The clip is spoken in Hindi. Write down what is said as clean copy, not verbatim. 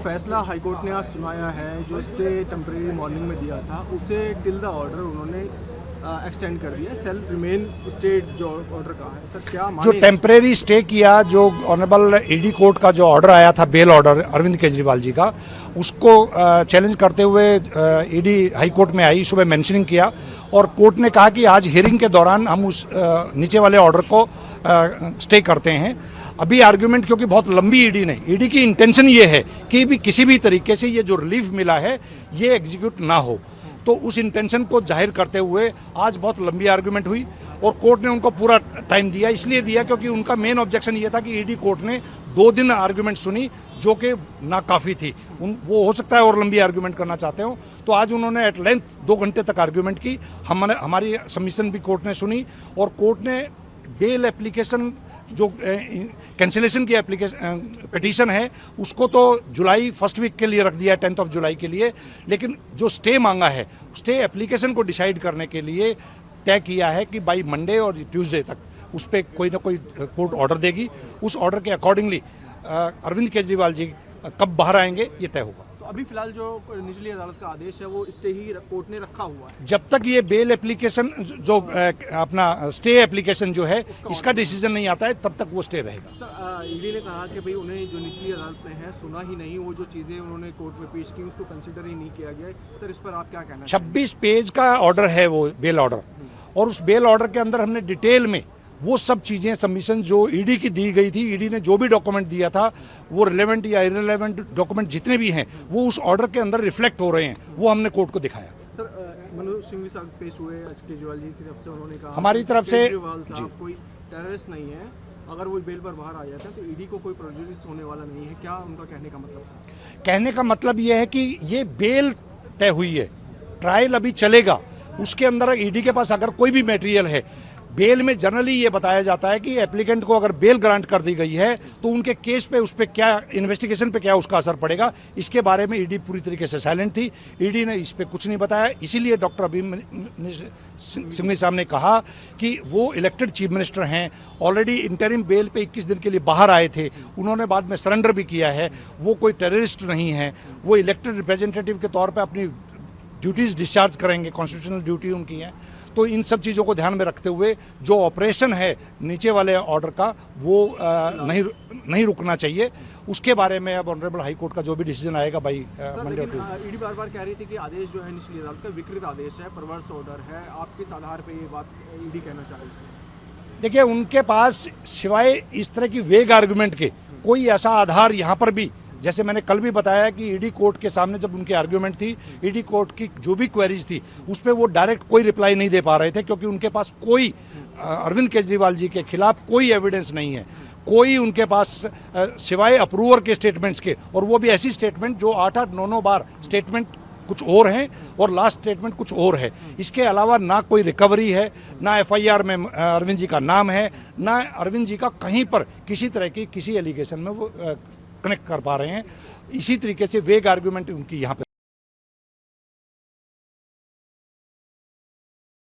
फैसला हाईकोर्ट ने आज सुनाया है, जो स्टे टेम्परेरी मॉर्निंग में दिया था उसे टिल द ऑर्डर उन्होंने एक्सटेंड कर दिया। सेल्फ रिमेन स्टे जो ऑर्डर का है सर, क्या जो टेम्परेरी स्टे किया, जो ऑनरेबल ईडी कोर्ट का जो ऑर्डर आया था बेल ऑर्डर अरविंद केजरीवाल जी का, उसको चैलेंज करते हुए ईडी हाई कोर्ट में आई, सुबह मेंशनिंग किया और कोर्ट ने कहा कि आज हियरिंग के दौरान हम उस नीचे वाले ऑर्डर को स्टे करते हैं। अभी आर्ग्यूमेंट क्योंकि बहुत लंबी ईडी की इंटेंशन ये है कि भी किसी भी तरीके से ये जो रिलीफ मिला है ये एग्जीक्यूट ना हो, तो उस इंटेंशन को जाहिर करते हुए आज बहुत लंबी आर्गुमेंट हुई और कोर्ट ने उनको पूरा टाइम दिया। इसलिए दिया क्योंकि उनका मेन ऑब्जेक्शन ये था कि ईडी कोर्ट ने 2 दिन आर्गुमेंट सुनी जो कि नाकाफ़ी थी। वो हो सकता है और लंबी आर्गुमेंट करना चाहते हो, तो आज उन्होंने एट लेंथ 2 घंटे तक आर्गुमेंट की। हमारी सबमिशन भी कोर्ट ने सुनी और कोर्ट ने बेल एप्लीकेशन जो कैंसिलेशन की पिटीशन है उसको तो जुलाई फर्स्ट वीक के लिए रख दिया है, 10 जुलाई के लिए, लेकिन जो स्टे मांगा है स्टे एप्लीकेशन को डिसाइड करने के लिए तय किया है कि बाई मंडे और ट्यूसडे तक उस पर कोई ना कोई कोर्ट ऑर्डर देगी। उस ऑर्डर के अकॉर्डिंगली अरविंद केजरीवाल जी कब बाहर आएंगे ये तय होगा। तो अभी फिलहाल जो निचली अदालत का आदेश है वो स्टे ही कोर्ट ने रखा हुआ है। जब तक ये बेल एप्लीकेशन जो अपना स्टे एप्लीकेशन जो है इसका डिसीजन नहीं आता है तब तक वो स्टे रहेगा। सर ईडी ने कहा कि भाई उन्हें जो निचली अदालत में है सुना ही नहीं, वो जो चीज़ें उन्होंने कोर्ट में पेश की उसको कंसिडर ही नहीं किया गया। सर इस पर आप क्या कहना? 26 पेज का ऑर्डर है वो बेल ऑर्डर, और उस बेल ऑर्डर के अंदर हमने डिटेल में वो सब चीज़ें सबमिशन जो ईडी की दी गई थी, ईडी ने जो भी डॉक्यूमेंट दिया था वो रिलेवेंट या इररिलेवेंट डॉक्यूमेंट जितने भी हैं वो उस ऑर्डर के अंदर रिफ्लेक्ट हो रहे हैं, वो हमने कोर्ट को दिखाया। सर मनोज सिंह भी साहब पेश हुए केजरीवाल जी की तरफ से, उन्होंने कहा हमारी तरफ से केजरीवाल साहब कोई टेररिस्ट नहीं है, अगर वो बेल पर बाहर आ जाते हैं तो ईडी को कोई प्रेजुडिस होने वाला नहीं है। क्या उनका कहने का मतलब था? कहने का मतलब ये है कि ये बेल तय हुई है, ट्रायल अभी चलेगा, उसके अंदर ईडी के पास अगर कोई भी मटेरियल है, बेल में जनरली ये बताया जाता है कि एप्लीकेंट को अगर बेल ग्रांट कर दी गई है तो उनके केस पे उस पर क्या इन्वेस्टिगेशन पे क्या उसका असर पड़ेगा, इसके बारे में ईडी पूरी तरीके से साइलेंट थी। ईडी ने इस पे कुछ नहीं बताया, इसीलिए डॉक्टर अभिमन्यु सिंघवी साहब ने कहा कि वो इलेक्टेड चीफ मिनिस्टर हैं, ऑलरेडी इंटरिम बेल पे 21 दिन के लिए बाहर आए थे, उन्होंने बाद में सरेंडर भी किया है, वो कोई टेररिस्ट नहीं है, वो इलेक्टेड रिप्रेजेंटेटिव के तौर पर अपनी ड्यूटीज़ डिस्चार्ज करेंगे, कॉन्स्टिट्यूशनल ड्यूटी उनकी है। तो इन सब चीज़ों को ध्यान में रखते हुए जो ऑपरेशन है नीचे वाले ऑर्डर का वो नहीं रुकना चाहिए। उसके बारे में अब ऑनरेबल हाई कोर्ट का जो भी डिसीजन आएगा भाई मंडे टू। ईडी बार बार कह रही थी कि आदेश जो है निचली अदालत का विकृत आदेश है, परवर्स ऑर्डर है, आप किस आधार पर ये बात ईडी कहना चाह रही थी? देखिए, उनके पास सिवाय इस तरह की वेग आर्गुमेंट के कोई ऐसा आधार यहाँ पर भी, जैसे मैंने कल भी बताया कि ईडी कोर्ट के सामने जब उनकी आर्ग्यूमेंट थी, ईडी कोर्ट की जो भी क्वेरीज थी उस पर वो डायरेक्ट कोई रिप्लाई नहीं दे पा रहे थे, क्योंकि उनके पास कोई अरविंद केजरीवाल जी के खिलाफ कोई एविडेंस नहीं है, कोई उनके पास सिवाय अप्रूवर के स्टेटमेंट्स के, और वो भी ऐसी स्टेटमेंट जो 8-8, 9-9 बार स्टेटमेंट कुछ और हैं और लास्ट स्टेटमेंट कुछ और है। इसके अलावा ना कोई रिकवरी है, ना एफआईआर में अरविंद जी का नाम है, ना अरविंद जी का कहीं पर किसी तरह की किसी एलिगेशन में वो कनेक्ट कर पा रहे हैं। इसी तरीके से वेग आर्गुमेंट उनकी यहाँ पे